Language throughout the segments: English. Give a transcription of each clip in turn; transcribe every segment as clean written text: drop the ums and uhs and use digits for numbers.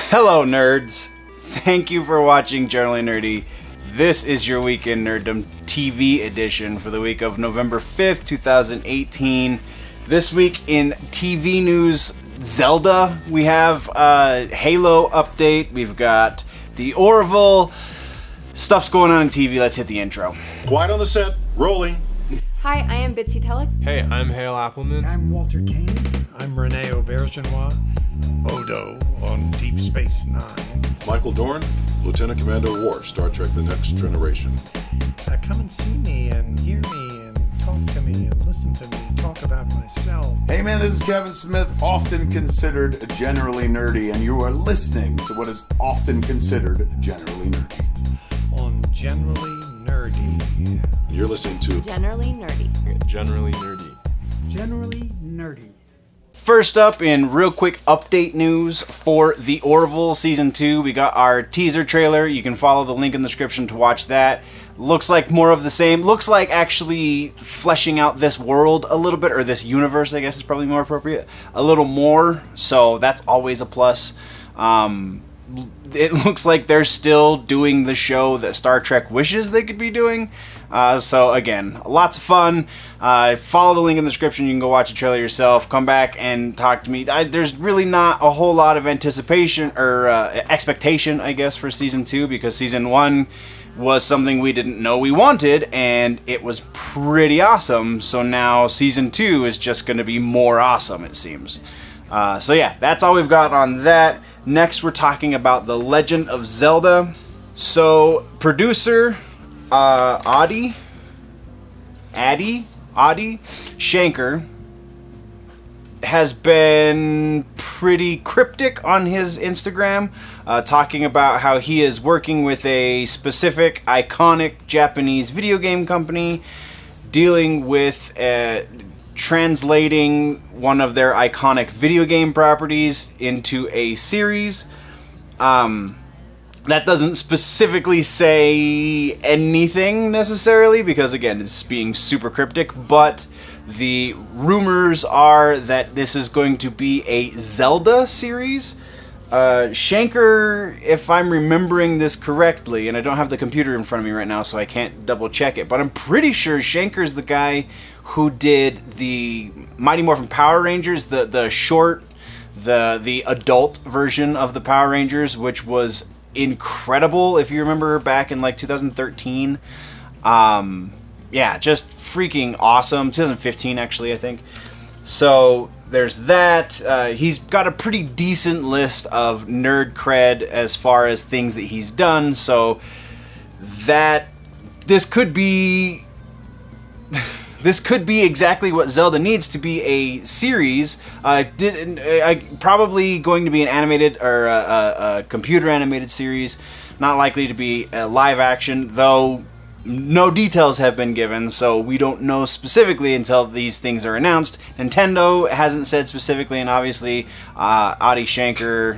Hello, nerds. Thank you for watching Generally Nerdy. This is your week in Nerdom TV edition for the week of November 5th, 2018. This week in TV news, Zelda. We have a Halo update. We've got the Orville. Stuff's going on in TV. Let's hit the intro. Quiet on the set. Rolling. Hi, I am Bitsy Telek. Hey, I'm Hale Appleman. I'm Walter Kane. I'm Rene Aubergenois. Odo on Deep Space Nine. Michael Dorn, Lieutenant Commander Worf, Star Trek The Next Generation. Come and see me and hear me and talk to me and listen to me talk about myself. Hey man, this is Kevin Smith, often considered generally nerdy, and you are listening to what is often considered generally nerdy. On Generally Nerdy. You're listening to Generally Nerdy. Generally Nerdy. Generally nerdy. First up, in real quick update news for the Orville Season 2, we got our teaser trailer. You can follow the link in the description to watch that. Looks like more of the same. Looks like actually fleshing out this world a little bit, or this universe, I guess is probably more appropriate, a little more, so that's always a plus. It looks like they're still doing the show that Star Trek wishes they could be doing. So again, lots of fun. Follow the link in the description. You can go watch the trailer yourself. Come back and talk to me. There's really not a whole lot of anticipation or expectation, I guess, for Season 2, because Season 1 was something we didn't know we wanted, and it was pretty awesome. So now Season 2 is just going to be more awesome, it seems. So yeah, that's all we've got on that. Next, we're talking about The Legend of Zelda. So, producer Adi Shankar has been pretty cryptic on his Instagram, talking about how he is working with a specific iconic Japanese video game company, dealing with translating one of their iconic video game properties into a series. That doesn't specifically say anything necessarily, because again, it's being super cryptic, but the rumors are that this is going to be a Zelda series. Shankar, if I'm remembering this correctly, and I don't have the computer in front of me right now, so I can't double check it, but I'm pretty sure Shankar's the guy who did the Mighty Morphin Power Rangers, the short, the adult version of the Power Rangers, which was incredible, if you remember, back in like 2013. Yeah, just freaking awesome. 2015, actually, I think. So there's that. He's got a pretty decent list of nerd cred as far as things that he's done, so that this could be exactly what Zelda needs to be, a series. Probably going to be an animated or a computer animated series, not likely to be a live action, though no details have been given, so we don't know specifically until these things are announced. Nintendo hasn't said specifically, and obviously Adi Shankar,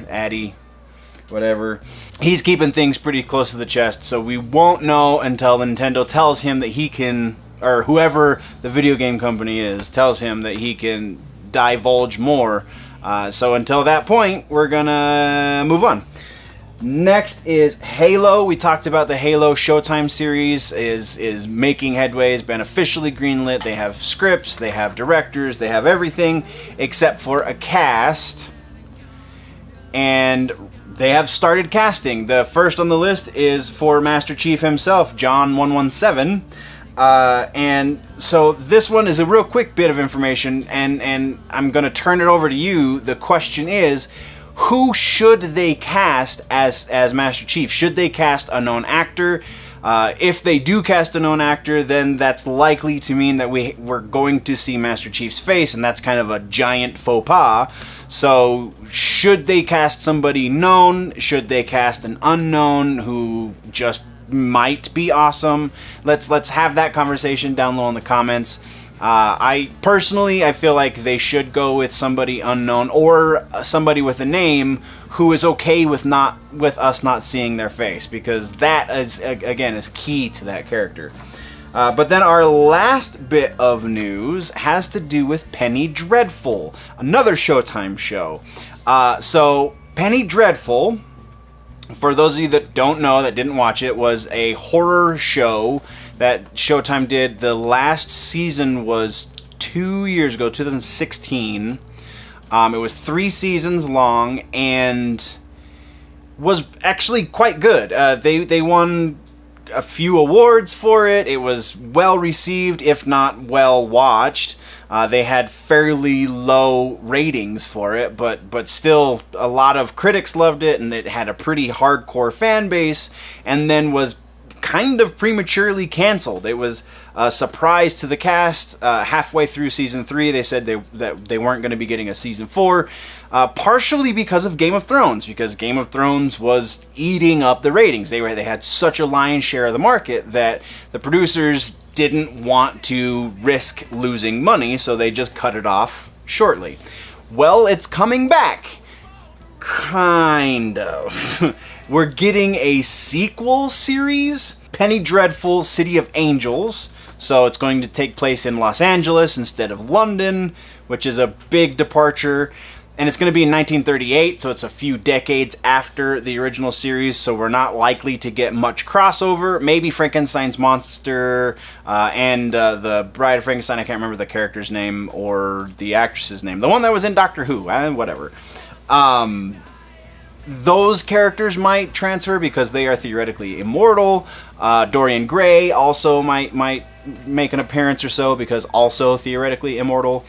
whatever, he's keeping things pretty close to the chest, so we won't know until Nintendo tells him that he can, or whoever the video game company is tells him that he can divulge more. So until that point, we're gonna move on. Next is Halo. We talked about the Halo Showtime series is making headway, has been officially greenlit. They have scripts, they have directors, they have everything except for a cast. And they have started casting. The first on the list is for Master Chief himself, John 117. And so this one is a real quick bit of information, and I'm going to turn it over to you. The question is, who should they cast as Master Chief? Should they cast a known actor? If they do cast a known actor, then that's likely to mean that we're going to see Master Chief's face, and that's kind of a giant faux pas. So should they cast somebody known? Should they cast an unknown who just might be awesome? Let's have that conversation down low in the comments. I feel like they should go with somebody unknown, or somebody with a name who is okay with us not seeing their face, because that is key to that character. But then our last bit of news has to do with Penny Dreadful, another Showtime show. So Penny Dreadful, for those of you that don't know, that didn't watch it, was a horror show that Showtime did. The last season was 2 years ago, 2016. It was 3 seasons long and was actually quite good. They won a few awards for it. It was well received, if not well watched. They had fairly low ratings for it, but still a lot of critics loved it, and it had a pretty hardcore fan base, and then was kind of prematurely canceled. It was a surprise to the cast. Halfway through season 3, they said that they weren't going to be getting a season 4, partially because of Game of Thrones, because Game of Thrones was eating up the ratings. They had such a lion's share of the market that the producers didn't want to risk losing money, so they just cut it off shortly. Well, it's coming back. Kind of. We're getting a sequel series, Penny Dreadful City of Angels. So it's going to take place in Los Angeles instead of London, which is a big departure. And it's going to be in 1938, so it's a few decades after the original series, so we're not likely to get much crossover. Maybe Frankenstein's monster and the Bride of Frankenstein, I can't remember the character's name or the actress's name. The one that was in Doctor Who, whatever. Those characters might transfer because they are theoretically immortal. Dorian Gray also might make an appearance or so because also theoretically immortal.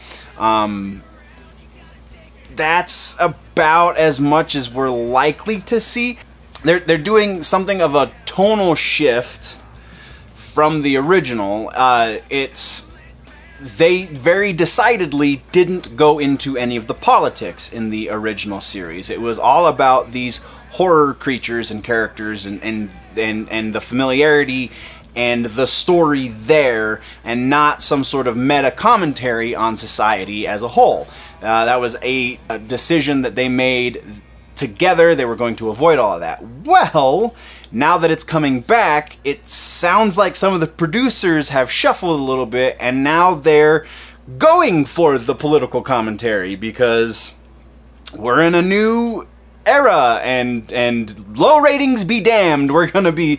That's about as much as we're likely to see. They're doing something of a tonal shift from the original. They very decidedly didn't go into any of the politics in the original series. It was all about these horror creatures and characters and the familiarity and the story there, and not some sort of meta commentary on society as a whole. That was a decision that they made together. They were going to avoid all of that. Well, now that it's coming back, it sounds like some of the producers have shuffled a little bit, and now they're going for the political commentary because we're in a new era, and low ratings be damned. We're gonna be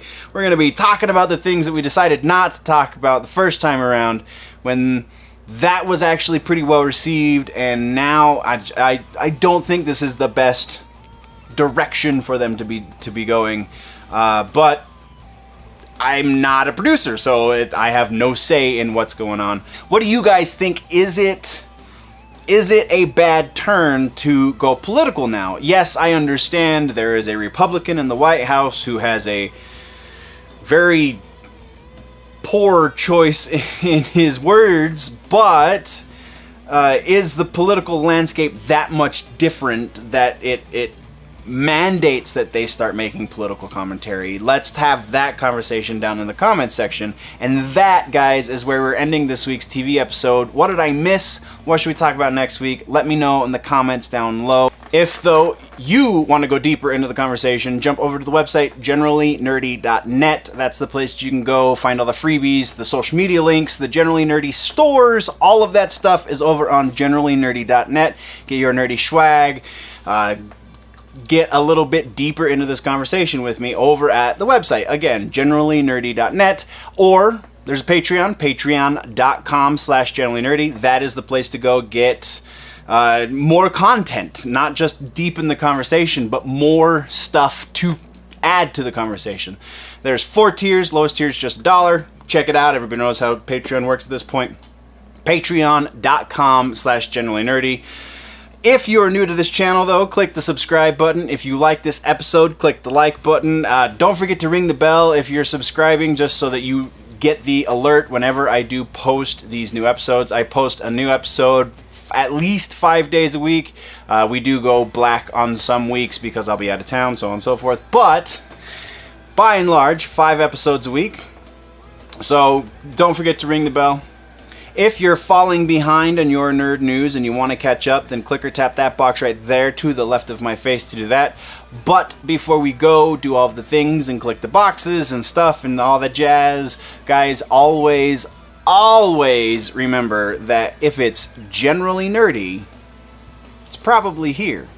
talking about the things that we decided not to talk about the first time around, when that was actually pretty well received, and now I don't think this is the best direction for them to be going. But I'm not a producer, so I have no say in what's going on. What do you guys think? Is it a bad turn to go political now? Yes, I understand there is a Republican in the White House who has a very poor choice in his words, but is the political landscape that much different that it mandates that they start making political commentary? Let's have that conversation down in the comments section. And that, guys, is where we're ending this week's TV episode. What did I miss? What should we talk about next week? Let me know in the comments down low. If, though, you want to go deeper into the conversation, jump over to the website, generallynerdy.net. That's the place you can go find all the freebies, the social media links, the Generally Nerdy stores. All of that stuff is over on generallynerdy.net. Get your nerdy swag. Get a little bit deeper into this conversation with me over at the website. Again, generallynerdy.net, or there's a Patreon, patreon.com/generallynerdy. That is the place to go get more content, not just deepen the conversation, but more stuff to add to the conversation. There's 4 tiers, lowest tier is just $1. Check it out. Everybody knows how Patreon works at this point. Patreon.com/generallynerdy. If you're new to this channel, though, click the subscribe button. If you like this episode, click the like button. Don't forget to ring the bell if you're subscribing, just so that you get the alert whenever I do post these new episodes. I post a new episode at least 5 days a week. We do go black on some weeks because I'll be out of town, so on and so forth. But, by and large, 5 episodes a week. So, don't forget to ring the bell. If you're falling behind on your nerd news and you want to catch up, then click or tap that box right there to the left of my face to do that. But before we go, do all of the things and click the boxes and stuff and all that jazz. Guys, always remember that if it's generally nerdy, it's probably here.